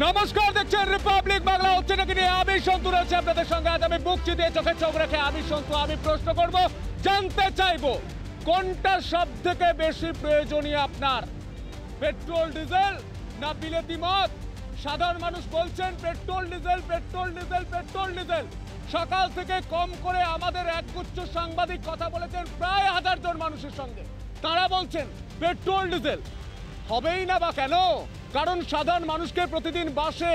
নমস্কার, দেখছেন রিপাবলিক বাংলা। হচ্ছে নাকি নিয়ে আমি সন্তু রয়েছে আপনাদের সঙ্গে। আজ আমি বুক চিতিয়ে চোখে চোখ রেখে আমি সন্তু আমি প্রশ্ন করব, জানতে চাইবো কোনটা সব থেকে বেশি প্রয়োজনীয় আপনার, পেট্রোল ডিজেল না বিলেতি মদ? সাধারণ মানুষ বলছেন petrol diesel, petrol diesel, petrol diesel. সকাল থেকে কম করে আমাদের একগুচ্ছ সাংবাদিক কথা বলেছেন প্রায় 1000 জন মানুষের সঙ্গে। তারা বলছেন পেট্রোল ডিজেল হবেই না বা কেন? কারণ সাধারণ মানুষকে প্রতিদিন বাসে,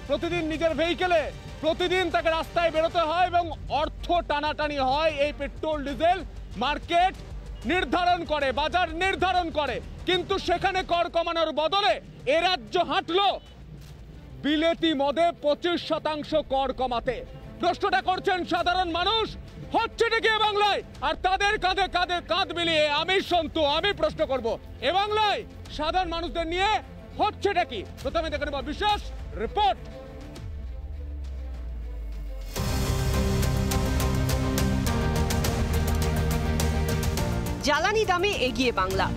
প্রতিদিন নিজের ভেহিকেলে, প্রতিদিন তাকে রাস্তায় বেরোতে হয় এবং অর্থ টানাটানি হয়। এই পেট্রোল ডিজেল মার্কেট নির্ধারণ করে, বাজার নির্ধারণ করে, কিন্তু সেখানে কর কমানোর বদলে এ রাজ্য হাঁটলো বিলেতি মদে 25% কর কমাতে। প্রশ্নটা করছেন সাধারণ মানুষ, হচ্ছে নাকি এ বাংলায়? আর তাদের কাঁধে কাঁধে কাঁধ মিলিয়ে আমি সন্তু আমি প্রশ্ন করব, এ বাংলায় সাধারণ মানুষদের নিয়ে হচ্ছেটা কি? প্রথমে দেখে নেব বিশেষ রিপোর্ট। জ্বালানি দামে এগিয়ে বাংলা।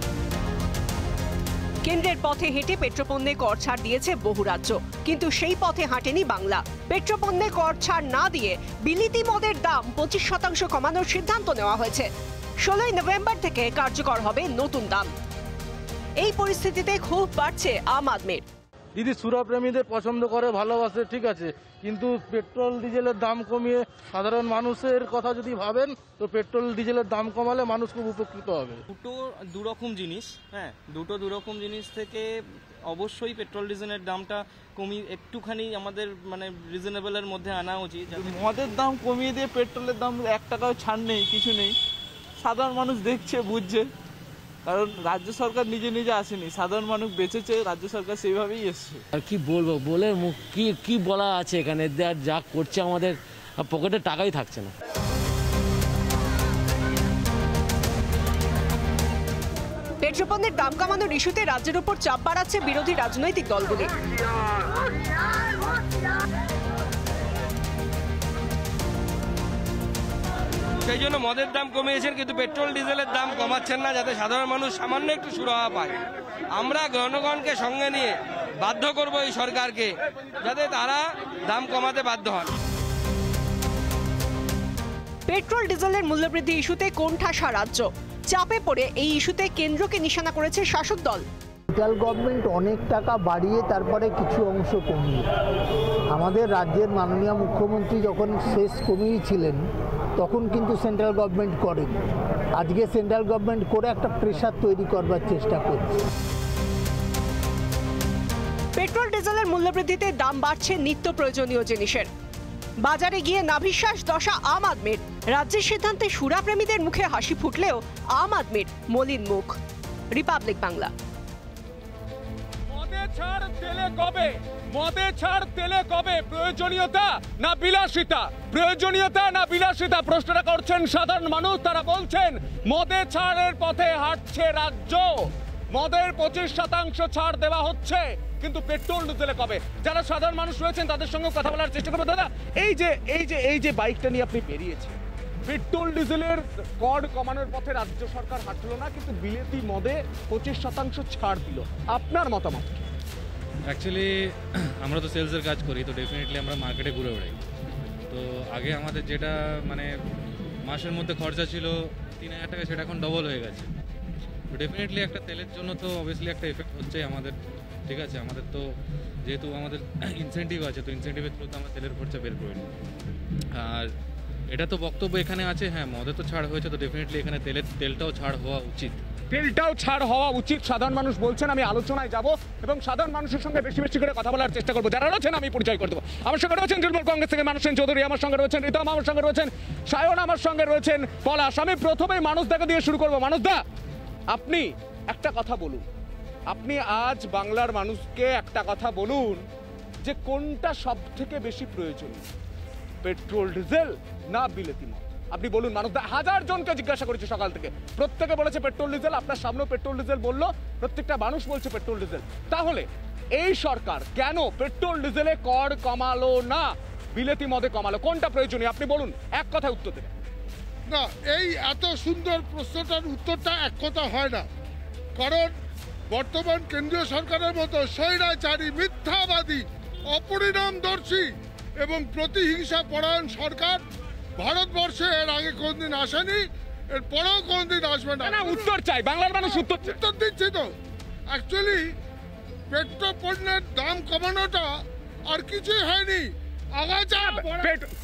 কেন্দ্রের পথে হেঁটে পেট্রোপণ্যে কর ছাড় দিয়েছে বহু রাজ্য, কিন্তু সেই পথে হাঁটেনি বাংলা। পেট্রোপণ্যে কর ছাড় না দিয়ে বিলিতি মদের দাম 25% কমানোর সিদ্ধান্ত নেওয়া হয়েছে। 16 নভেম্বর থেকে কার্যকর হবে নতুন দাম। এই পরিস্থিতিতে ক্ষোভ বাড়ছে আম আদমির। দিদি সুরাপ্রেমীদের পছন্দ করে, ভালোবাসে, ঠিক আছে, কিন্তু পেট্রোল ডিজেলের দাম কমিয়ে সাধারণ মানুষের কথা যদি ভাবেন তো পেট্রোল ডিজেলের দাম কমালে মানুষ খুব উপকৃত হবে। দুটো দুরকম জিনিস, হ্যাঁ, দুটো দুরকম জিনিস থেকে অবশ্যই পেট্রোল ডিজেলের দামটা কমিয়ে একটুখানি আমাদের মানে রিজনেবলের মধ্যে আনা উচিত। মদের দাম কমিয়ে দিয়ে পেট্রোলের দাম 1 টাকাও ছাড় নেই, কিছু নেই। সাধারণ মানুষ দেখছে, বুঝছে, কারণ রাজ্য সরকার নিজে নিজে আসেনি, সাধারণ মানুষ বেঁচেছে, রাজ্য সরকার সেইভাবেই এসছে। আর কি বলবো, বলে মুখ কি বলা আছে এখানে? যা করছে আমাদের পকেটে টাকাই থাকছে না। পেট্রোপণ্যের দাম কমানোর ইস্যুতে রাজ্যের উপর চাপ বাড়াচ্ছে বিরোধী রাজনৈতিক দলগুলি। সেই জন্য মদের দাম কমিয়েছেন, কিন্তু পেট্রোল ডিজেলের দাম কমাচ্ছেন না, যাতে সাধারণ মানুষ সামান্য একটু সুরাহা পায়। আমরা জনগণকে সঙ্গে নিয়ে বাধ্য করব এই সরকারকে, যাতে তারা দাম কমাতে বাধ্য হন। পেট্রোল ডিজেলের মূল্যবৃদ্ধি ইস্যুতে কোণঠাসা রাজ্য। চাপে পড়ে এই ইস্যুতে কেন্দ্রকে নিশানা করেছে শাসক দল। সেন্ট্রাল গভর্নমেন্ট অনেক টাকা বাড়িয়ে তারপরে কিছু অংশ কমিয়ে, আমাদের রাজ্যের মাননীয় মুখ্যমন্ত্রী যখন শেষ কমিয়েছিলেন তখন কিন্তু সেন্ট্রাল গভর্নমেন্ট করেনি। আজকে সেন্ট্রাল গভর্নমেন্ট করে একটা প্রেশার তৈরি করবার চেষ্টা করছে। পেট্রোল ডিজেলের মূল্যবৃদ্ধিতে দাম বাড়ছে নিত্য প্রয়োজনীয় জিনিসের। বাজারে গিয়ে নাভিশ্বাস দশা আম আদমির। রাজ্যের সিদ্ধান্তে সুরাপ্রেমীদের মুখে হাসি ফুটলেও আম আদমির মলিন মুখ। রিপাবলিক বাংলা। মদে ছাড় তেলে কবে? মদে ছাড় তেলে কবে? প্রয়োজনীয়তা না বিলাসিতা? প্রয়োজনীয়তা না বিলাসিতা? প্রশ্নটা করছেন সাধারণ মানুষ। তারা বলছেন মদে ছাড়ের পথে হাঁটছে রাজ্য। মদের 25% ছাড় দেওয়া হচ্ছে, কিন্তু পেট্রোল ডিজেলে কবে? যারা সাধারণ মানুষ রয়েছেন তাদের সঙ্গে কথা বলার চেষ্টা করবো। দাদা, এই যে বাইকটা নিয়ে আপনি বেরিয়েছেন, পেট্রোল ডিজেলের কর কমানোর পথে রাজ্য সরকার হাঁটলো না, কিন্তু বিলেতি মদে 25% ছাড় দিল। আপনার মতামত? অ্যাকচুয়ালি আমরা তো সেলসের কাজ করি, তো ডেফিনেটলি আমরা মার্কেটে ঘুরে বেড়াই। তো আগে আমাদের যেটা মানে মাসের মধ্যে খরচা ছিল 3000 টাকা, সেটা এখন ডবল হয়ে গেছে। তো ডেফিনেটলি একটা তেলের জন্য তো অবভিয়াসলি একটা এফেক্ট হচ্ছে আমাদের, ঠিক আছে। আমাদের তো যেহেতু আমাদের ইনসেন্টিভ আছে, তো ইনসেন্টিভের থ্রুতে আমরা তেলের খরচা বের করে নিই। আর এটা তো বক্তব্য এখানে আছে, হ্যাঁ মদে তো ছাড় হয়েছে, তো ডেফিনেটলি এখানে তেলটাও ছাড় হওয়া উচিত। তেলটাও ছাড় হওয়া উচিত সাধারণ মানুষ বলছেন। আমি আলোচনায় যাব এবং সাধারণ মানুষের সঙ্গে বেশি বেশি করে কথা বলার চেষ্টা করবো। যারা রয়েছেন আমি পরিচয় করে দেবো। আমার সঙ্গে রয়েছেন তৃণমূল কংগ্রেস থেকে মানুষ চৌধুরী, আমার সঙ্গে রয়েছেন রিতম, আমার সঙ্গে রয়েছেন সায়ন, আমার সঙ্গে রয়েছেন পলাশ। আমি প্রথমেই মানুষদাকে দিয়ে শুরু করবো। মানুষদা, আপনি একটা কথা বলুন। আপনি আজ বাংলার মানুষকে একটা কথা বলুন যে কোনটা সব থেকে বেশি প্রয়োজনীয়, পেট্রোল ডিজেল না বিলেতি মদ? আপনি বলুন মানুষদা। 1000 জনকে জিজ্ঞাসা করেছে সকাল থেকে, প্রত্যেকে বলেছে পেট্রোল ডিজেল। আপনার সামনেও পেট্রোল ডিজেল বললো, প্রত্যেকটা মানুষ বলছে পেট্রোল ডিজেল। তাহলে এই সরকার কেন পেট্রোল ডিজেলে কর কমালো না, বিলেতি মদে কমালো? কোনটা প্রয়োজনীয় আপনি বলুন, এক কথায় উত্তর দেবেন। না, এই এত সুন্দর প্রশ্নটার উত্তরটা এক কথা হয় না, কারণ বর্তমান কেন্দ্রীয় সরকারের মতো স্বৈরাচারী মিথ্যাবাদী অপরিণামদর্শী এবং প্রতিহিংসা পরায়ণ সরকার ভারতবর্ষে এর আগে কোনদিন আসেনি, এর পরেও কোনদিন আসবে না। উত্তর চাই, বাংলার মানুষ উত্তর দিচ্ছে তো। অ্যাকচুয়ালি পেট্রোল পণ্যের দাম কমানোটা আর কিছুই হয়নি,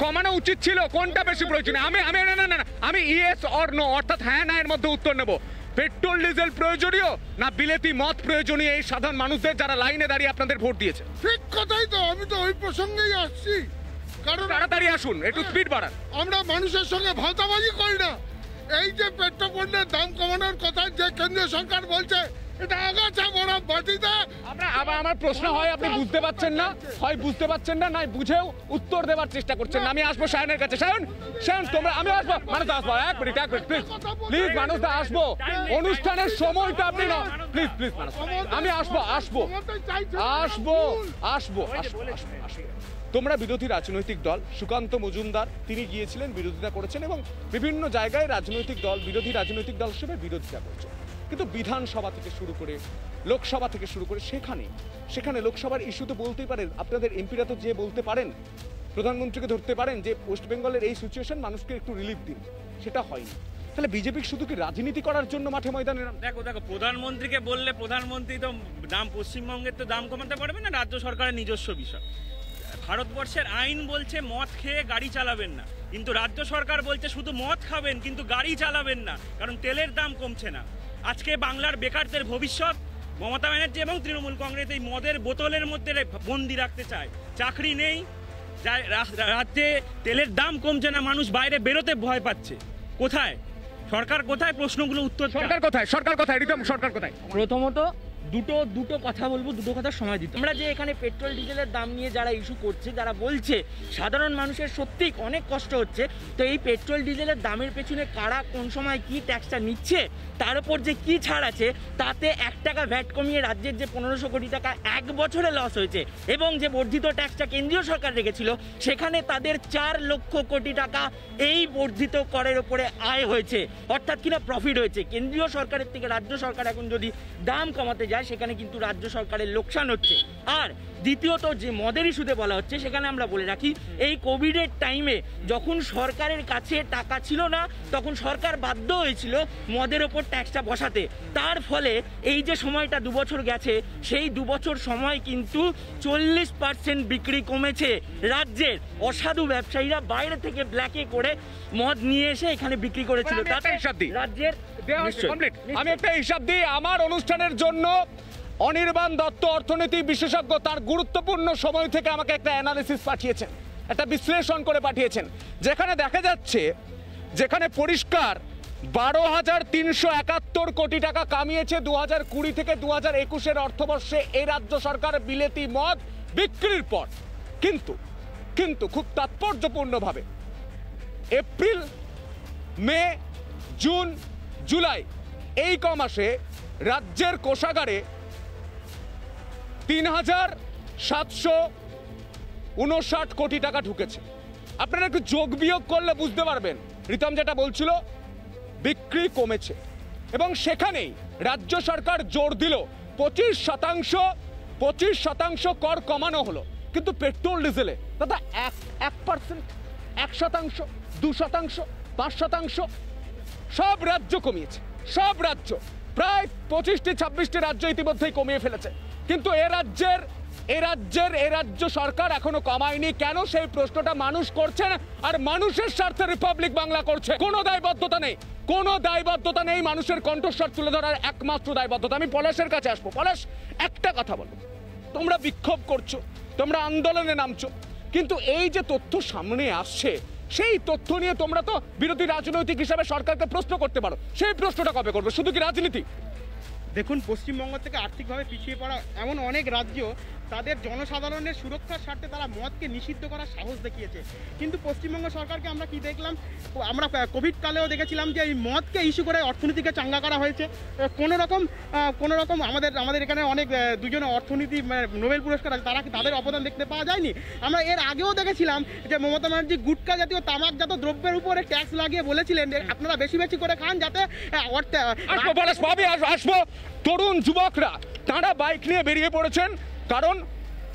কমানো উচিত ছিল। কোনটা বেশি প্রয়োজনীয়? আমি ইয়েস অর নো অর্থাৎ হ্যাঁ না এর মধ্যে উত্তর নেব। পেট্রোল ডিজেল প্রয়োজনীয় না বিলেতি মদ প্রয়োজনীয় এই সাধারণ মানুষদের যারা লাইনে দাঁড়িয়ে আপনাদের ভোট দিয়েছে? ঠিক কথাই তো, আমি তো ওই প্রসঙ্গেই আসছি। কারণ তাড়াতাড়ি আসুন, একটু স্পিড বাড়ান। আমরা মানুষের সঙ্গে ভাতাবাজি করি না। এই যে পেট্রোল পণ্যের দাম কমানোর কথা যে কেন্দ্রীয় সরকার বলছে, এটা আগাছা বড় বাটিতে। আমার প্রশ্ন হয় আপনি বুঝতে পারছেন না, হয় বুঝতে পারছেন না, নয় বুঝেও উত্তর দেওয়ার চেষ্টা করছেন না। আমি আসবো সায়নের কাছে। সায়ন তোমরা, আমি আসবো, মানুষ আসবো, এক মিনিট প্লিজ মানুষ দা আসবো, অনুষ্ঠানের সময়টা আপনি না প্লিজ মানুষ, আমি আসবো। তোমরা বিরোধী রাজনৈতিক দল, সুকান্ত মজুমদার তিনি গিয়েছিলেন, বিরোধিতা করেছেন এবং বিভিন্ন জায়গায় বিরোধী রাজনৈতিক দল হিসেবে বিরোধিতা করছে। কিন্তু বিধানসভা থেকে শুরু করে লোকসভা থেকে শুরু করে সেখানে লোকসভার ইস্যু তো বলতেই পারেন, আপনাদের এমপিরা তো যে বলতে পারেন, প্রধানমন্ত্রীকে ধরতে পারেন যে ওয়েস্ট বেঙ্গলের এই সিচুয়েশন, মানুষকে একটু রিলিফ দিন, সেটা হয়নি। তাহলে বিজেপি শুধু কি রাজনীতি করার জন্য মাঠে ময়দানে? দেখো প্রধানমন্ত্রীকে বললে প্রধানমন্ত্রী তো দাম, পশ্চিমবঙ্গের তো দাম কমাতে পারবে না, রাজ্য সরকারের নিজস্ব বিষয়। ভারতবর্ষের আইন বলছে মদ খেয়ে গাড়ি চালাবেন না, কিন্তু রাজ্য সরকার বলছে শুধু মদ খাবেন কিন্তু গাড়ি চালাবেন না, কারণ তেলের দাম কমছে না। আজকে বাংলার বেকারদের ভবিষ্যৎ মমতা ব্যানার্জি এবং তৃণমূল কংগ্রেস এই মদের বোতলের মধ্যে বন্দি রাখতে চায়। চাকরি নেই, রাজ্যে তেলের দাম কমছে না, মানুষ বাইরে বেরোতে ভয় পাচ্ছে। কোথায় সরকার, কোথায় প্রশ্নগুলো উত্তর? সরকার কোথায় রিতম, সরকার কোথায়? প্রথমত দুটো কথা বলবো, দুটো কথার সময় দিতে। আমরা যে এখানে পেট্রোল ডিজেলের দাম নিয়ে যারা ইস্যু করছে, যারা বলছে সাধারণ মানুষের সত্যিই অনেক কষ্ট হচ্ছে, তো এই পেট্রোল ডিজেলের দামের পেছনে কারা কোন সময় কি ট্যাক্সটা নিচ্ছে, তার উপর যে কি ছাড় আছে, তাতে 1 টাকা ভ্যাট কমিয়ে রাজ্যের যে 1500 কোটি টাকা 1 বছরে লস হয়েছে এবং যে বর্ধিত ট্যাক্সটা কেন্দ্রীয় সরকার রেখেছিল, সেখানে তাদের 4 লক্ষ কোটি টাকা এই বর্ধিত করের উপরে আয় হয়েছে, অর্থাৎ কিনা প্রফিট হয়েছে। কেন্দ্রীয় সরকারের থেকে রাজ্য সরকার এখন যদি দাম কমাতে যায়, সেখানে কিন্তু রাজ্য সরকারের লোকসান হচ্ছে। আর দ্বিতীয়ত যে মদের ইস্যুতে বলা হচ্ছে, সেখানে আমরা বলে রাখি এই কোভিডের টাইমে যখন সরকারের কাছে টাকা ছিল না, তখন সরকার বাধ্য হয়েছিল মদের ওপর ট্যাক্সটা বসাতে। তার ফলে এই যে সময়টা 2 বছর গেছে, সেই 2 বছর সময় কিন্তু 40% বিক্রি কমেছে। রাজ্যের অসাধু ব্যবসায়ীরা বাইরে থেকে ব্ল্যাকে করে মদ নিয়ে এসে এখানে বিক্রি করেছিল। রাজ্যের আমি একটা হিসাব দিই। আমার অনুষ্ঠানের জন্য অনির্বাণ দত্ত অর্থনীতি বিশেষজ্ঞ তার গুরুত্বপূর্ণ সময় থেকে আমাকে একটা অ্যানালিসিস পাঠিয়েছেন, একটা বিশ্লেষণ করে পাঠিয়েছেন, যেখানে দেখা যাচ্ছে, যেখানে পরিষ্কার 12,371 কোটি টাকা কামিয়েছে 2020 থেকে 2021 অর্থবর্ষে এই রাজ্য সরকার বিলেতি মদ বিক্রির পর। কিন্তু খুব তাৎপর্যপূর্ণভাবে এপ্রিল, মে, জুন, জুলাই এই কমাসে রাজ্যের কোষাগারে 3,759 কোটি টাকা ঢুকেছে। আপনারা একটু যোগ বিয়োগ করলে বুঝতে পারবেন রিতম যেটা বলছিল, বিক্রি কমেছে। এবং সেখানেই রাজ্য সরকার জোর দিল 25% কর কমানো হলো, কিন্তু পেট্রোল ডিজেলে দাদা 1%, 1%, 2%, 5% সব রাজ্য কমিয়েছে, সব রাজ্য, প্রায় 25-26টি রাজ্য ইতিমধ্যেই কমিয়ে ফেলেছে। কিন্তু এ রাজ্য সরকার এখনো কমায়নি কেন? সেই প্রশ্নটা মানুষ করছেন, আর মানুষের স্বার্থে রিপাবলিক বাংলা করছে। কোনো দায়বদ্ধতা নেই মানুষের কণ্ঠস্বর তুলে ধরার, একমাত্র দায়বদ্ধতা। আমি পলাশের কাছে আসবো। পলাশ, একটা কথা বলো, তোমরা বিক্ষোভ করছো, তোমরা আন্দোলনে নামছো, কিন্তু এই যে তথ্য সামনে আসছে, সেই তথ্য নিয়ে তোমরা তো বিরোধী রাজনৈতিক হিসাবে সরকারকে প্রশ্ন করতে পারো। সেই প্রশ্নটা কবে করবে? শুধু কি রাজনীতি? দেখুন, পশ্চিমবঙ্গ থেকে আর্থিকভাবে পিছিয়ে পড়া এমন অনেক রাজ্য তাদের জনসাধারণের সুরক্ষার স্বার্থে তারা মদকে নিষিদ্ধ করার সাহস দেখিয়েছে। কিন্তু পশ্চিমবঙ্গ সরকারকে আমরা কি দেখলাম? আমরা কোভিড কালেও দেখেছিলাম যে এই মদকে ইস্যু করে অর্থনীতিকে চাঙ্গা করা হয়েছে। কোনো রকম আমাদের এখানে অনেক দুজনে অর্থনীতি নোবেল পুরস্কার আছে, তাদের অবদান দেখতে পাওয়া যায়নি। আমরা এর আগেও দেখেছিলাম যে মমতা ব্যানার্জি গুটকা জাতীয় তামাকজাত দ্রব্যের উপরে ট্যাক্স লাগিয়ে বলেছিলেন যে আপনারা বেশি বেশি করে খান, যাতে আসবো তরুণ যুবকরা তারা বাইক নিয়ে বেরিয়ে পড়েছেন, কারণ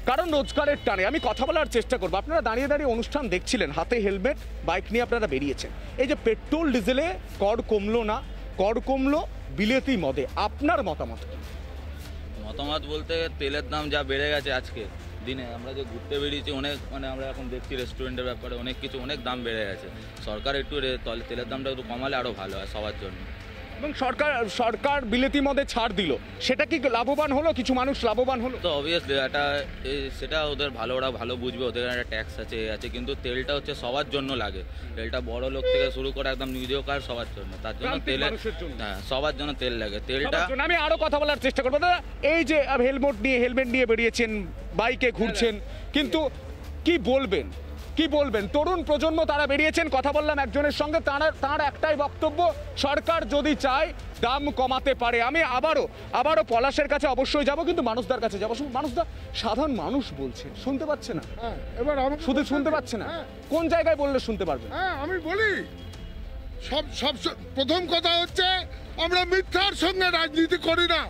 কারণ রোজগারের টানে আমি কথা বলার চেষ্টা করবো। আপনারা দাঁড়িয়ে দাঁড়িয়ে অনুষ্ঠান দেখছিলেন, হাতে হেলমেট, বাইক নিয়ে আপনারা বেরিয়েছেন। এই যে পেট্রোল ডিজেলে কর কমলো না, কর কমলো বিলেতি মদে, আপনার মতামত? মতামত বলতে তেলের দাম যা বেড়ে গেছে আজকে দিনে, আমরা যে ঘুরতে বেরিয়েছি অনেক, মানে আমরা এখন দেখছি রেস্টুরেন্টের ব্যাপারে অনেক কিছু, অনেক দাম বেড়ে গেছে। সরকার একটু তেলের দামটা একটু কমালে আরও ভালো হয় সবার জন্য। এবং সরকার বিলেতি মদে ছাড় দিল, সেটা কি লাভবান হলো? কিছু মানুষ লাভবান হলো তো অবভিয়াসলি এটা সেটা ওদের ভালো, ওরা ভালো বুঝবে, ওদের একটা ট্যাক্স আছে আছে, কিন্তু তেলটা হচ্ছে সবার জন্য লাগে। তেলটা বড় লোক থেকে শুরু করে একদম মিডিয়াকার সবার জন্য, তার জন্য তেল, হ্যাঁ সবার জন্য তেল লাগে। তেলটা আমি আরো কথা বলার চেষ্টা করবো। দাদা, এই যে হেলমেট নিয়ে বেরিয়েছেন, বাইকে ঘুরছেন, কিন্তু কি বলবেন তরুণ প্রজন্ম তারা বেরিয়েছেন, কথা বললাম একজনের সঙ্গে, তার একটাই বক্তব্য, সরকার যদি চায় দাম কমাতে পারে। আমি আবারও পলাশের কাছে অবশ্যই যাব, কিন্তু মানুষদার কাছে যাবো। মানুষদা, সাধারণ মানুষ বলছে, শুনতে পাচ্ছে না, এবার শুধু শুনতে পাচ্ছে না, কোন জায়গায় বললে শুনতে পারবে? আমি বলি, সব প্রথম কথা হচ্ছে আমরা মিথ্যার সঙ্গে রাজনীতি করি না।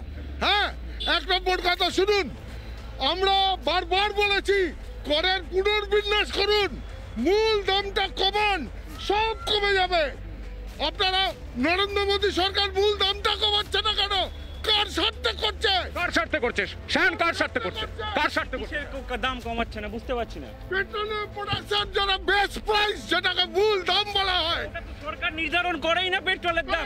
হ্যাঁ, 1 নম্বর কথা শুনুন, আমরা বারবার বলেছি করের পুনর্বিন্যাস করুন, মূল দামটা কমান, সব কমে যাবে। আপনারা নরেন্দ্র মোদী সরকার মূল দামটা কমাচ্ছে না কেন? কার স্বার্থে করছে? দাম কমাচ্ছে না, বুঝতে পারছি না। পেট্রোলের প্রোডাকশন যারা বেস্ট প্রাইস, যেটাকে মূল দাম বলা হয়, সরকার নির্ধারণ করেই না পেট্রোলের দাম।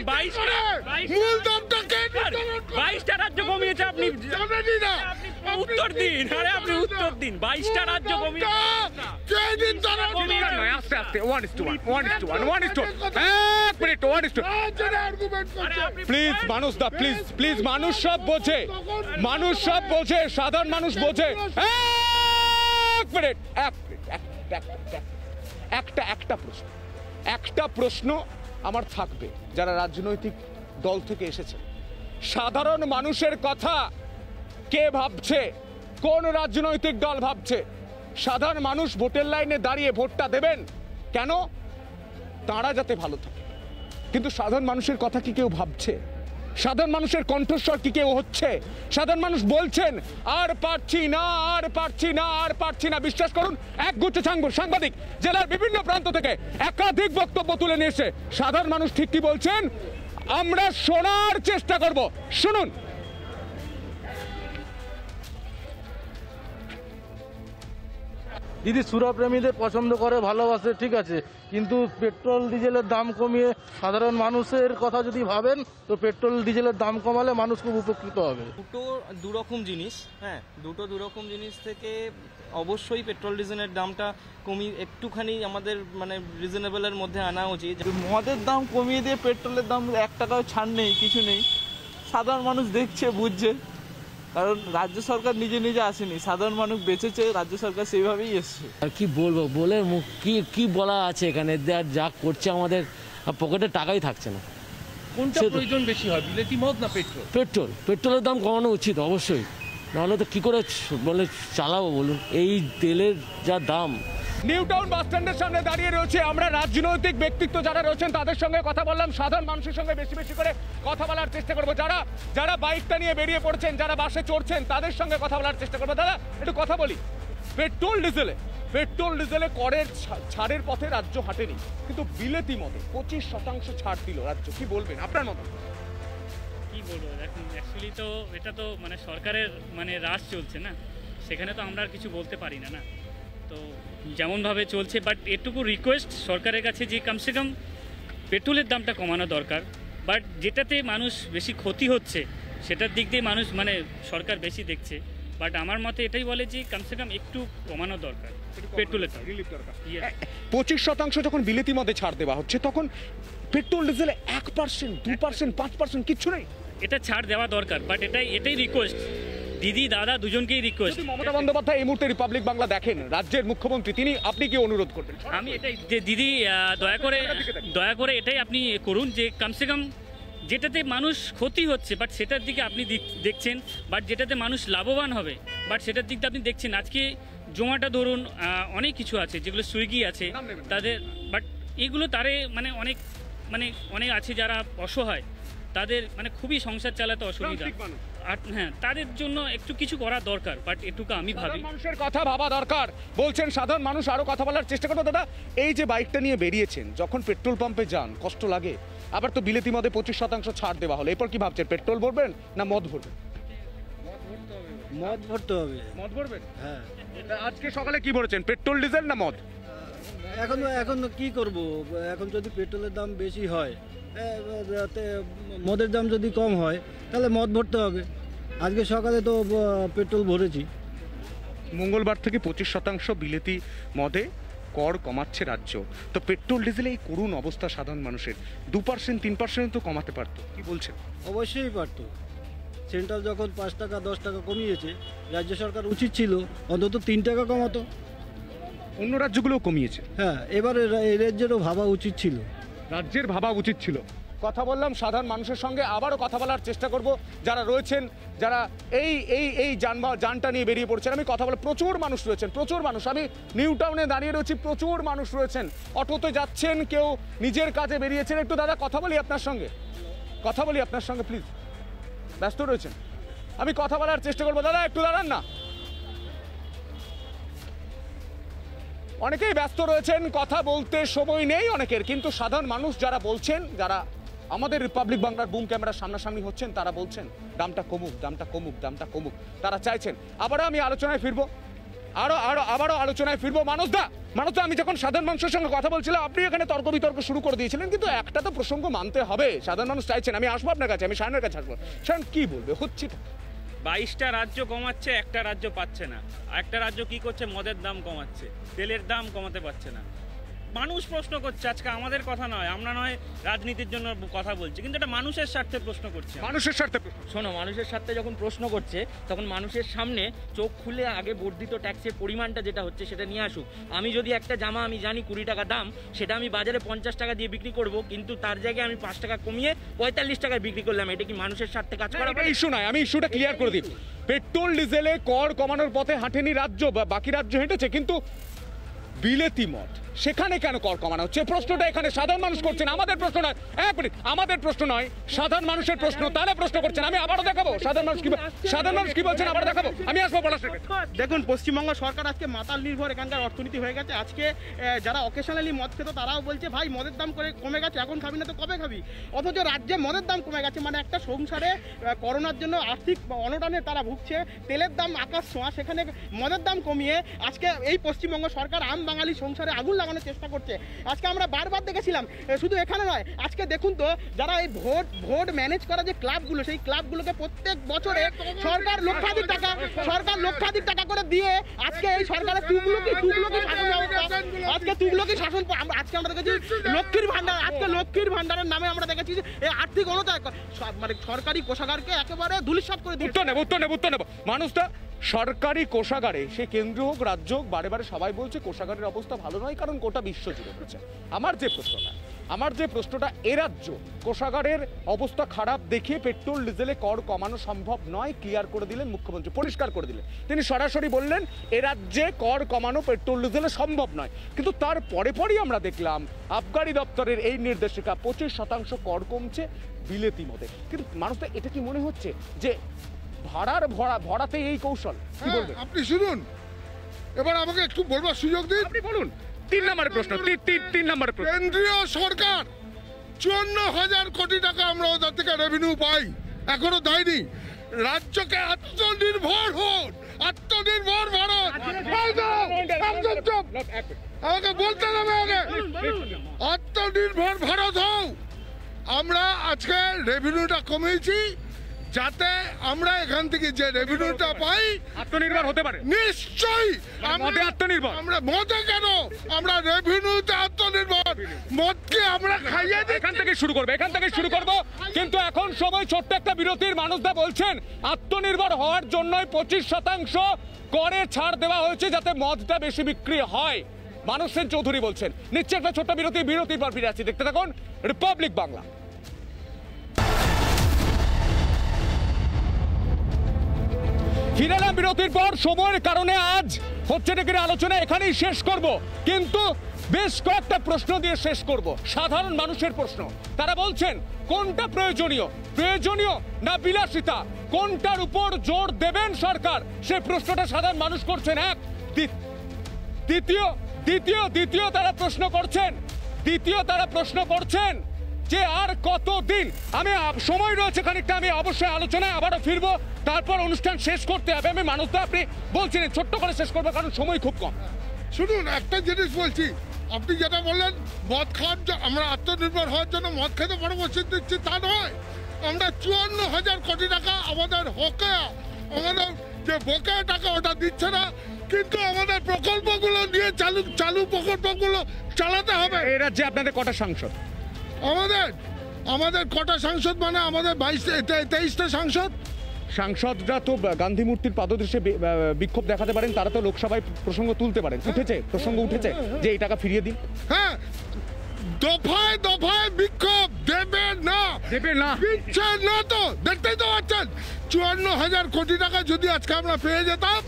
মূল দামটা কে নির্ধারণ করে? 22টা রাজ্য কমিয়েছে, আপনি জানেনই না? উত্তর দিন, আরে আপনি উত্তর দিন। 22টা রাজ্য কমিয়েছে, কে নির্ধারণ করে? আস্তে আস্তে 1:1 প্লিজ মানুষদা, প্লিজ মানুষ সব বোঝে, সাধারণ মানুষ বোঝে। একটা প্রশ্ন আমার থাকবে, যারা রাজনৈতিক দল থেকে এসেছে, সাধারণ মানুষের কথা কে ভাবছে? কোন রাজনৈতিক দল ভাবছে? সাধারণ মানুষ ভোটের লাইনে দাঁড়িয়ে ভোটটা দেবেন কেন? তারা যাতে ভালো থাকে। কিন্তু সাধারণ মানুষের কথা কি কেউ ভাবছে? সাধারণ মানুষের কণ্ঠস্বর কি কেউ হচ্ছে? সাধারণ মানুষ বলছেন আর পারছি না। বিশ্বাস করুন, একগুচ্ছ সাংবাদিক জেলার বিভিন্ন প্রান্ত থেকে একাধিক বক্তব্য তুলে নিয়ে এসে সাধারণ মানুষ ঠিক কি বলছেন আমরা শোনার চেষ্টা করব। শুনুন। দিদি সুরাপ্রেমীদের পছন্দ করে, ভালোবাসে, ঠিক আছে, কিন্তু পেট্রোল ডিজেলের দাম কমিয়ে সাধারণ মানুষের কথা যদি ভাবেন, তো পেট্রোল ডিজেলের দাম কমালে মানুষ খুব উপকৃত হবে। দুরকম জিনিস, হ্যাঁ দুরকম জিনিস থেকে অবশ্যই পেট্রোল ডিজেলের দামটা কমিয়ে একটুখানি আমাদের মানে রিজনেবলের মধ্যে আনা উচিত। মদের দাম কমিয়ে দিয়ে পেট্রোলের দাম 1 টাকাও ছাড় নেই, কিছু নেই। সাধারণ মানুষ দেখছে, বুঝছে, কারণ রাজ্য সরকার নিজে আসেনি, সাধারণ মানুষ বেঁচেছে, রাজ্য সরকার সেইভাবেই এসছে। আর কি বলবো, বলে মুখ কি বলা আছে এখানে? যা করছে আমাদের পকেটে টাকাই থাকছে না। কোনটা প্রয়োজন বেশি হয়, বিলেতি মদ না পেট্রোলের দাম কমানো উচিত অবশ্যই, নাহলে তো কি করে চালাবো বলুন, এই তেলের যা দাম। নিউ টাউন বাস স্ট্যান্ডের সামনে দাঁড়িয়ে রয়েছে, আমরা রাজনৈতিক ব্যক্তিত্ব যারা রয়েছেন তাদের সঙ্গে কথা বললাম, সাধারণ মানুষের সঙ্গে বেশি করে কথা বলার চেষ্টা করবো। যারা বাইকটা নিয়ে বেরিয়ে পড়ছেন, যারা বাসে চড়ছেন, তাদের সঙ্গে কথা বলার চেষ্টা করবো। দাদা, একটু কথা বলি। পেট্রোল ডিজেলে করের ছাড়ের পথে রাজ্য হাঁটেনি, কিন্তু বিলেতি মতে 25% ছাড় দিল রাজ্য। কি বলবেন আপনার মতো? কি বলবো, দেখুন অ্যাকচুয়ালি তো এটা তো মানে সরকারের মানে রাজ চলছে না, সেখানে তো আমরা আর কিছু বলতে পারি না। তো যেমনভাবে চলছে, বাট এটুকু রিকোয়েস্ট সরকারের কাছে যে কমসে কম পেট্রোলের দামটা কমানো দরকার। বাট যেটাতে মানুষ বেশি ক্ষতি হচ্ছে সেটার দিক দিয়ে মানুষ মানে সরকার বেশি দেখছে। বাট আমার মতে এটাই বলে যে কমসে কম একটু কমানো দরকার পেট্রোলের দাম। 25% যখন বিলেতি মদে ছাড় দেওয়া হচ্ছে, তখন পেট্রোল ডিজেলে 1%, 2%, 5% কিচ্ছু নেই। এটা ছাড় দেওয়া দরকার, বাট এটাই রিকোয়েস্ট, দিদি দাদা দুজনকেই রিকোয়েস্ট। মমতা বন্দ্যোপাধ্যায় এই মুহূর্তে রিপাবলিক বাংলা দেখেন, রাজ্যের মুখ্যমন্ত্রী, আপনি কি অনুরোধ করবেন? আমি এটাই যে দিদি দয়া করে এটাই আপনি করুন যে কমসে কম যেটাতে মানুষ ক্ষতি হচ্ছে বাট সেটার দিকে আপনি দেখছেন, বাট যেটাতে মানুষ লাভবান হবে বাট সেটার দিকটা আপনি দেখছেন। আজকে জোম্যাটো ধরুন, অনেক কিছু আছে যেগুলো সুইগি আছে তাদের, বাট এগুলো তারে অনেক আছে যারা অসহায়, তাদের মানে খুবই সংসার চালাতে অসুবিধা। আর হ্যাঁ, তাদের জন্য একটু কিছু করা দরকার, বাট এটুকু আমি ভাবি। মানুষের কথা ভাবা দরকার বলছেন সাধারণ মানুষ, আরো কথা বলার চেষ্টা করবো। দাদা, এই যে বাইকটা নিয়ে বেরিয়েছেন, যখন পেট্রোল পাম্পে যান কষ্ট লাগে, আবার তো বিলেতি মদে 25% ছাড় দেওয়া হলো, এরপর কি ভাবছেন, পেট্রোল ভরবেন না মদ ভরবেন? মদ ভরতে হবে। মদ ভরবেন? হ্যাঁ। আজকে সকালে কি ভরেছেন, পেট্রোল ডিজেল না মদ? এখন কি করব, এখন যদি পেট্রোলের দাম বেশি হয়, মদের দাম যদি কম হয়, তাহলে মদ ভরতে হবে। আজকে সকালে তো পেট্রোল ভরেছি। মঙ্গলবার থেকে 25% বিলেতি মদে কর কমাচ্ছে রাজ্য, তো পেট্রোল ডিজেলে এই করুণ অবস্থা সাধারণ মানুষের 2% 3% তো কমাতে পারতো, কি বলছেন? অবশ্যই পারতো। সেন্ট্রাল যখন 5 টাকা 10 টাকা কমিয়েছে, রাজ্য সরকার উচিত ছিল অন্তত 3 টাকা কমাতো। অন্য রাজ্যগুলোও কমিয়েছে। হ্যাঁ, এবারে এই রাজ্যেরও ভাবা উচিত ছিল, রাজ্যের ভাবা উচিত ছিল। কথা বললাম সাধারণ মানুষের সঙ্গে, আবারও কথা বলার চেষ্টা করব যারা রয়েছেন, যারা এই যানটা নিয়ে বেরিয়ে পড়ছেন। আমি কথা বলে, প্রচুর মানুষ রয়েছেন, প্রচুর মানুষ। আমি নিউ টাউনে দাঁড়িয়ে রয়েছি, প্রচুর মানুষ রয়েছেন, অটোতে যাচ্ছেন, কেউ নিজের কাজে বেরিয়েছেন। একটু দাদা কথা বলি আপনার সঙ্গে, প্লিজ। ব্যস্ত রয়েছেন, আমি কথা বলার চেষ্টা করবো। দাদা একটু দাঁড়ান না, অনেকেই ব্যস্ত রয়েছেন, কথা বলতে সময় নেই অনেকের, কিন্তু সাধারণ মানুষ যারা বলছেন, যারা আমাদের রিপাবলিক বাংলার বুম ক্যামেরার সামনাসামনি হচ্ছেন, তারা বলছেন দামটা কমুক, দামটা কমুক, দামটা কমুক। তারা চাইছেন। আবারও আমি আলোচনায় ফিরবো, আবারও আলোচনায় ফিরবো। মানসদা, আমি যখন সাধারণ মানুষের সঙ্গে কথা বলছিলাম, আপনি এখানে তর্ক বিতর্ক শুরু করে দিয়েছিলেন, কিন্তু একটা তো প্রসঙ্গ মানতে হবে। সাধারণ মানুষ চাইছেন, আমি আসবো আপনার কাছে, আমি শায়নের কাছে আসবো। শায়ন কি বলবে, হচ্ছে 22টা রাজ্য কমাচ্ছে, একটা রাজ্য পাচ্ছে না। একটা রাজ্য কি করছে, মদের দাম কমাচ্ছে, তেলের দাম কমাতে পারছে না। মানুষ প্রশ্ন করছে, আজকে আমাদের কথা নয়, আমরা নয় রাজনীতির জন্য কথা বলছি, কিন্তু এটা মানুষের স্বার্থে প্রশ্ন করছে। মানুষের স্বার্থে শোনো, মানুষের স্বার্থে যখন প্রশ্ন করছে, তখন মানুষের সামনে চোখ খুলে আগে বর্ধিত ট্যাক্সের পরিমাণটা যেটা হচ্ছে সেটা নিয়ে আসুক। আমি যদি একটা জামা আমি জানি 20 টাকা দাম, সেটা আমি বাজারে 50 টাকা দিয়ে বিক্রি করব, কিন্তু তার জায়গায় আমি 5 টাকা কমিয়ে 45 টাকায় বিক্রি করলাম, এটা কি মানুষের স্বার্থে কাজ করা? এটা ইস্যু নয়, আমি ইস্যুটা ক্লিয়ার করে দিই। পেট্রোল ডিজেলে কর কমানোর পথে হাঁটেনি রাজ্য, বা বাকি রাজ্য হেঁটেছে, কিন্তু বিলেতি মদ সেখানে কেন কর কমানো হচ্ছে, প্রশ্নটা এখানে সাধারণ মানুষ করছেন। আমাদের প্রশ্ন নয়, আমাদের প্রশ্ন নয়, সাধারণ মানুষের প্রশ্ন, তারা প্রশ্ন করছেন। আমি আবারও দেখাবো সাধারণ মানুষ কি বলছেন, আবার দেখাবো। আমি আসবো পলাশ। দেখুন, পশ্চিমবঙ্গ সরকার আজকে মাতাল নির্ভর এখানকার অর্থনীতি হয়ে গেছে। আজকে যারা অকেশনালি মদ খেত, তারাও বলছে ভাই মদের দাম কমে গেছে, এখন খাবি না তো কবে খাবি? অথচ রাজ্যে মদের দাম কমে গেছে, মানে একটা সংসারে করোনার জন্য আর্থিক অনটনে তারা ভুগছে। তেলের দাম আকাশ ছোঁয়া, সেখানে মদের দাম কমিয়ে আজকে এই পশ্চিমবঙ্গ সরকার আম বাঙালি সংসারে আগুন লাগানোর চেষ্টা করছে। আজকে আমরা বারবার দেখেছিলাম, শুধু এখানে নয়, আজকে দেখুন তো যারা এই ভোট ম্যানেজ করা যে ক্লাবগুলো, সেই ক্লাবগুলোকে প্রত্যেক বছরে সরকার লক্ষাধিক টাকা করে দিয়ে আজকে এই সরকারের তুগলকি শাসন ব্যবস্থা, আজকে তুগলকি শাসন। আজকে আমরা দেখেছি লক্ষ্মীর ভান্ডার, আজকে লক্ষ্মীর ভান্ডারের নামে আমরা দেখেছি যে এই আর্থিক অনতায় মানে সরকারি কোষাগারকে একেবারে ধূলিসাৎ করে দিচ্ছে। উত্তর নেব মানুষটা সরকারি কোষাগারে, সে কেন্দ্র হোক রাজ্য হোক, বারে বারে সবাই বলছে কোষাগারের অবস্থা ভালো নয়, কারণ গোটা বিশ্ব জুড়ে রয়েছে। আমার যে প্রশ্নটা এ রাজ্য কোষাগারের অবস্থা খারাপ দেখে পেট্রোল ডিজেলে কর কমানো সম্ভব নয়, ক্লিয়ার করে দিলেন মুখ্যমন্ত্রী, পরিষ্কার করে দিলেন। তিনি সরাসরি বললেন এ রাজ্যে কর কমানো পেট্রোল ডিজেলে সম্ভব নয়, কিন্তু তার পরেই আমরা দেখলাম আবগারি দপ্তরের এই নির্দেশিকা 25% কর কমছে বিলেতি মদে। কিন্তু মানুষটা এটা কি মনে হচ্ছে যে ভরাতে এই কৌশল? আপনি শুনুন, এবার আমাকে একটু বলবার সুযোগ দিন। আপনি বলুন। 3 নম্বরের প্রশ্ন। কেন্দ্রীয় সরকার 54,000 কোটি টাকা আমরা ওদের থেকে রেভিনিউ পাই, এখনো দেয়নি। রাজ্যকে আত্মনির্ভর ভারত, আমাকে বলতে হবে আগে, আত্মনির্ভর ভারত হও। আমরা আজকে রেভিনিউটা কমিয়েছি, যাতে আমরা এখান থেকে যে রেভিনিউটা পাই আত্মনির্ভর হতে পারে। নিশ্চয়ই আমরা মদে কেন, আমরা রেভিনিউতে আত্মনির্ভর। মদকে আমরা খাইয়ে দিই, এখান থেকে শুরু করব। কিন্তু এখন সময় ছোট্ট একটা বিরতির। মানুষদা বলছেন আত্মনির্ভর হওয়ার জন্যই 25% করে ছাড় দেওয়া হয়েছে, যাতে মদটা বেশি বিক্রি হয়। মানুষ সেন চৌধুরী বলছেন। নিচ্ছে একটা ছোট্ট বিরতির পর ফিরে আসছি, দেখতে থাকুন রিপাবলিক বাংলা। ফিরে এলাম বিরতির পর। সময়ের কারণে আজ হচ্ছে নাকি আলোচনা এখানেই শেষ করব, কিন্তু বেশ কয়েকটা প্রশ্ন দিয়ে শেষ করব। সাধারণ মানুষের প্রশ্ন, তারা বলছেন কোনটা প্রয়োজনীয়, প্রয়োজনীয় না বিলাসিতা, কোনটার উপর জোর দেবেন সরকার, সেই প্রশ্নটা সাধারণ মানুষ করছেন। এক দ্বিতীয় তারা প্রশ্ন করছেন যে আর কতদিন। আমি সময় রয়েছে খানিকটা, আমি অবশ্যই আলোচনায় আবারও ফিরবো, তারপর অনুষ্ঠান শেষ করতে হবে। আমি মানুষটা আপনি বলছিলেন ছোট্ট করে শেষ করবো কারণ সময় খুব কম। শুনুন, একটা জিনিস বলছি, আপনি যেটা বললেন মদ খাওয়ার, আমরা আত্মনির্ভর হওয়ার জন্য মদ খেতে পরামর্শ দিচ্ছি তা নয়। আমরা 54,000 কোটি টাকা আমাদের বকেয়া, আমাদের যে বকেয়া টাকা ওটা দিচ্ছে না, কিন্তু আমাদের প্রকল্পগুলো নিয়ে চালু প্রকল্পগুলো চালাতে হবে। এই রাজ্যে আপনাদের কটা সাংসদ? আমাদের কটা সাংসদ মানে আমাদের 23টা সাংসদরা তো গান্ধী মূর্তির পাদদেশে বিক্ষোভ দেখাতে পারেন, তারা তো লোকসভায় প্রসঙ্গ তুলতে পারেন। প্রসঙ্গ উঠেছে যে এই টাকা ফিরিয়ে দিন। হ্যাঁ, দফায় দফায় বিক্ষোভ দেবে না দিচ্ছেন না, তো দেখতেই তো পাচ্ছেন 54,000 কোটি টাকা যদি আজকে আমরা পেয়ে যেতাম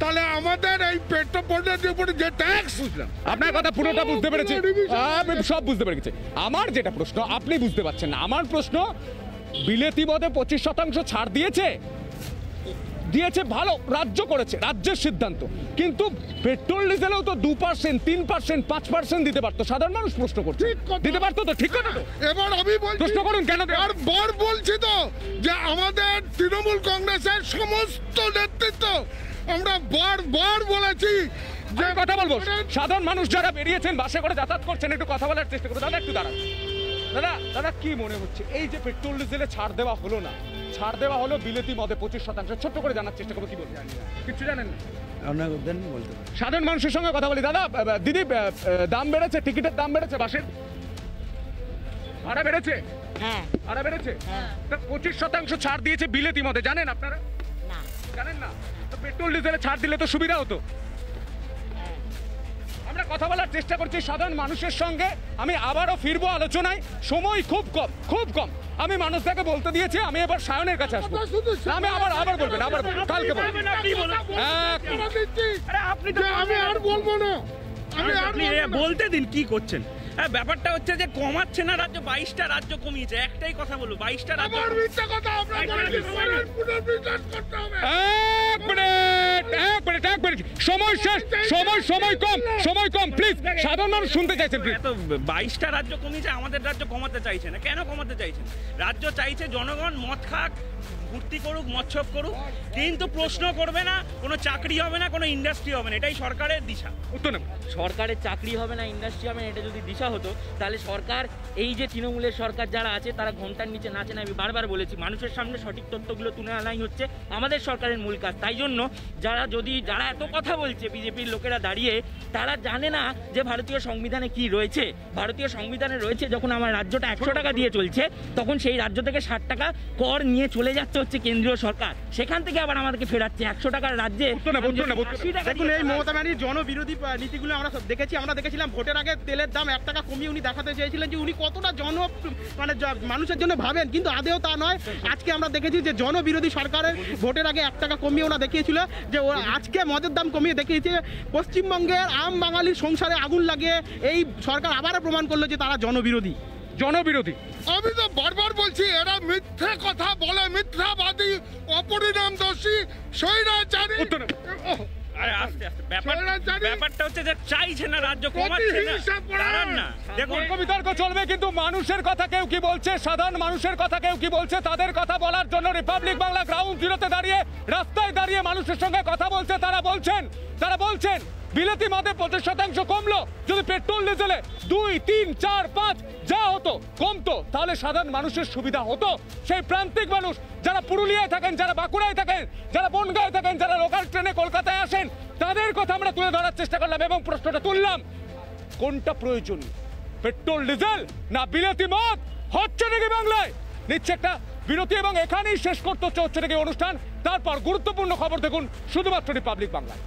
তাহলে আমাদের এই পেট্রোপণ্যের উপরে যে ট্যাক্স, বুঝলাম আপনার কথা পুরোটা বুঝতে পেরেছি, আমি সব বুঝতে পেরেছি। আমার যেটা প্রশ্ন আপনি বুঝতে পারছেন না, আমার প্রশ্ন বিলেতি মদে 25% ছাড় দিয়েছে ভালো, রাজ্য করেছে, রাজ্যের সিদ্ধান্ত, কিন্তু পেট্রোল ডিজেলেও তো 2%, 3%, 5% দিতে পারতো। সাধারণ মানুষ প্রশ্ন করছে দিতে পারতো তো, ঠিক কথা তো? এবার আমি প্রশ্ন করুন কেন বার বলছি তো যে আমাদের তৃণমূল কংগ্রেসের সমস্ত নেতৃত্ব আমরা বারবার বলেছি যে কথা বলবো। সাধারণ মানুষ যারা বেরিয়েছেন, বাসে করে যাতায়াত করছেন, একটু কথা বলার চেষ্টা করুন। দাদা একটু দাঁড়ান। দাদা কি মনে হচ্ছে এই যে পেট্রোল ডিজেলে ছাড় দেওয়া হলো না, ছাড় দেওয়া হলো বিলেতি মদে 25%, ছোট্ট করে জানার চেষ্টা করবো, কি বলবো কিছু জানেন না? সাধারণ মানুষের সঙ্গে কথা বলি। দাদা দিদি, দাম বেড়েছে, টিকিটের দাম বেড়েছে, বাসের ভাড়া বেড়েছে, ভাড়া বেড়েছে, 25% ছাড় দিয়েছে বিলেতি মদে, জানেন আপনারা? জানেন না? তো পেট্রোল ডিজেলে ছাড় দিলে তো সুবিধা হতো। আমরা কথা বলার চেষ্টা করছি সাধারণ মানুষের সঙ্গে। আমি আবারও ফিরবো আলোচনায়, সময় খুব কম। আমি মানুষটাকে বলতে দিয়েছি, আমি এবার সায়নের কাছে আসবো। আমি আবার বলবেন, কালকে বলবেন। আমি আর বলবো না, আপনি বলতে দিন কি করছেন। ব্যাপারটা হচ্ছে যে কমাচ্ছে না রাজ্য, 22টা রাজ্য কমিয়েছে। একটাই কথা বলবো, 22টা রাজ্য। সময় কম প্লিজ, সাধারণ মানুষ শুনতে চাইছেন। 22টা রাজ্য কমিয়েছে, আমাদের রাজ্য কমাতে চাইছে না। কেন কমাতে চাইছেন? রাজ্য চাইছে জনগণ মদ খাক, ফুর্তি করুক, মৎসব করুক, কিন্তু প্রশ্ন করবে না, কোনো চাকরি হবে না, কোনো ইন্ডাস্ট্রি হবে না। এটাই সরকারের দিশা। সরকারের চাকরি হবে না, ইন্ডাস্ট্রি হবে না, এটা যদি দিশা হতো তাহলে সরকার, এই যে তৃণমূলের সরকার যারা আছে তারা ঘন্টার নিচে নাচে না। আমি বারবার বলেছি, মানুষের সামনে সঠিক তথ্যগুলো তুলে আনাই হচ্ছে আমাদের সরকারের মূল কাজ। তাই জন্য যারা এত কথা বলছে, বিজেপির লোকেরা দাঁড়িয়ে, তারা জানে না যে ভারতীয় সংবিধানে কি রয়েছে। ভারতীয় সংবিধানে রয়েছে যখন আমার রাজ্যটা 100 টাকা দিয়ে চলছে, তখন সেই রাজ্য থেকে 60 টাকা কর নিয়ে চলে যাচ্ছে হচ্ছে কেন্দ্রীয় সরকার, সেখান থেকে আবার আমাদেরকে ফেরাচ্ছে 100 টাকার রাজ্যে। দেখুন, এই মমতা ব্যানার্জির জনবিরোধী নীতিগুলো আমরা দেখেছিলাম ভোটের আগে তেলের দাম 1 টাকা কমিয়ে উনি দেখাতে চেয়েছিলেন যে উনি কতটা মানুষের জন্য ভাবেন, কিন্তু আদেও তা নয়। আজকে আমরা দেখেছি যে জনবিরোধী সরকারের ভোটের আগে 1 টাকা কমিয়ে ওনা দেখিয়েছিল, যে আজকে মদের দাম কমিয়ে দেখিয়েছে। পশ্চিমবঙ্গের আম বাঙালির সংসারে আগুন লাগিয়ে এই সরকার আবারও প্রমাণ করলো যে তারা জনবিরোধী। আমি তো বারবার বলছি, এরা মিথ্যে কথা বলে, মিথ্যাবাদী, অপরিণামদর্শী, স্বৈরাচারী। ব্যাপারটা হচ্ছে যে চাইছে না রাজ্য, কমাচ্ছে না। দেখুন, বিতর্ক চলবে, কিন্তু মানুষের কথা কেউ কি বলছে, সাধারণ মানুষের কথা কেউ কি বলছে, তাদের কথা বলার জন্য রিপাবলিক বাংলা গ্রাউন্ড জিরোতে দাঁড়িয়ে, রাস্তায় দাঁড়িয়ে মানুষের সঙ্গে কথা বলছে। তারা বলছেন বিলেতি মদে 25% কমলো, যদি পেট্রোল ডিজেলে 2, 3, 4, 5 যা হতো কমতো, তাহলে সাধারণ মানুষের সুবিধা হতো। সেই প্রান্তিক মানুষ যারা পুরুলিয়ায় থাকেন, যারা বাঁকুড়ায় থাকেন, যারা বনগাঁয় থাকেন, যারা লোকাল ট্রেনে কলকাতায় আসেন, তাদের কথা আমরা তুলে ধরার চেষ্টা করলাম এবং প্রশ্নটা তুললাম, কোনটা প্রয়োজন, পেট্রোল ডিজেল না বিলেতি মদ? হচ্ছে নাকি বাংলায়? নিচ্ছে একটা বিরতি এবং এখানেই শেষ করতে হচ্ছে নাকি অনুষ্ঠান। তারপর গুরুত্বপূর্ণ খবর দেখুন শুধুমাত্র রিপাবলিক বাংলায়।